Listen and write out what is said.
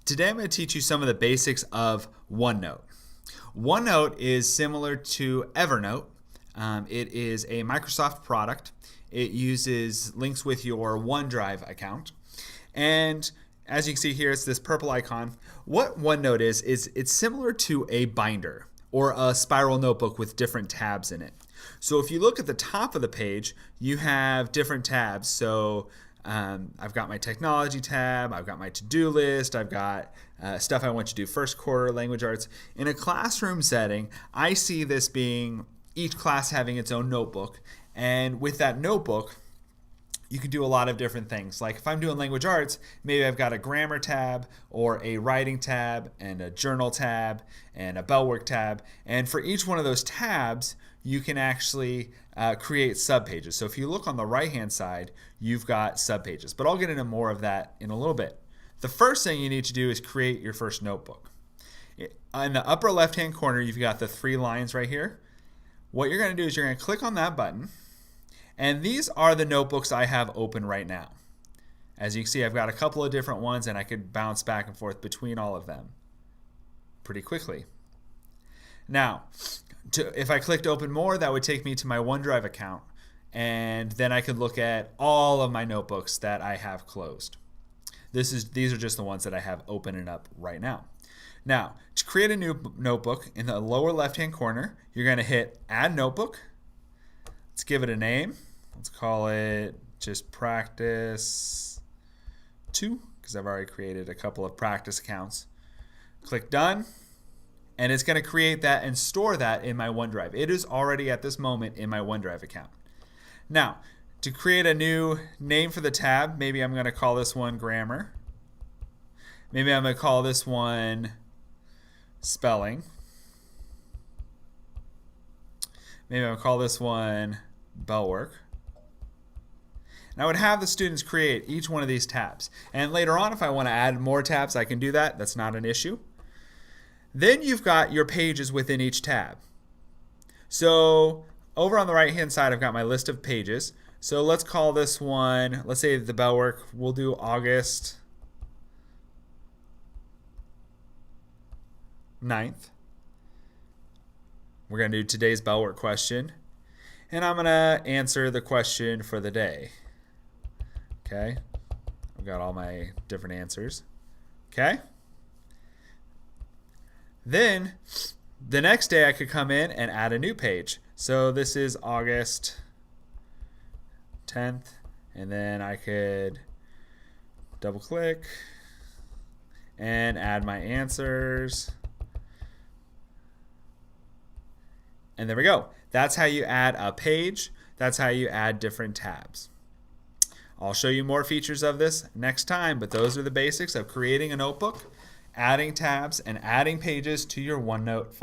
Today I'm going to teach you some of the basics of OneNote. OneNote is similar to Evernote. It is a Microsoft product. It uses links with your OneDrive account. And as you can see here, it's this purple icon. What OneNote is it's similar to a binder or a spiral notebook with different tabs in it. So if you look at the top of the page, you have different tabs. So I've got my technology tab, I've got my to-do list, I've got stuff I want you to do first quarter, language arts. In a classroom setting, I see this being each class having its own notebook, and with that notebook, you can do a lot of different things. Like if I'm doing language arts, maybe I've got a grammar tab or a writing tab and a journal tab and a bell work tab. And for each one of those tabs, you can actually create subpages. So if you look on the right-hand side, you've got subpages. But I'll get into more of that in a little bit. The first thing you need to do is create your first notebook. In the upper left-hand corner, you've got the 3 lines right here. What you're going to do is you're going to click on that button. And these are the notebooks I have open right now. As you can see, I've got a couple of different ones and I could bounce back and forth between all of them pretty quickly. Now, if I clicked open more, that would take me to my OneDrive account, and then I could look at all of my notebooks that I have closed. These are just the ones that I have open and up right now. Now, to create a new notebook, in the lower left-hand corner, you're going to hit Add Notebook. Let's give it a name. Let's call it just Practice 2, because I've already created a couple of practice accounts. Click Done, and it's going to create that and store that in my OneDrive. It is already at this moment in my OneDrive account. Now, to create a new name for the tab, maybe I'm going to call this one Grammar. Maybe I'm going to call this one Spelling. Maybe I'll call this one Bell Work. And I would have the students create each one of these tabs. And later on, if I want to add more tabs, I can do that. That's not an issue. Then you've got your pages within each tab. So over on the right-hand side, I've got my list of pages. So let's call this one, let's say the Bell Work, we'll do August 9th. We're going to do today's bell work question, and I'm going to answer the question for the day. Okay, I've got all my different answers. Okay, then the next day I could come in and add a new page. So this is August 10th, and then I could double click and add my answers. And there we go. That's how you add a page. That's how you add different tabs. I'll show you more features of this next time, but those are the basics of creating a notebook, adding tabs, and adding pages to your OneNote file.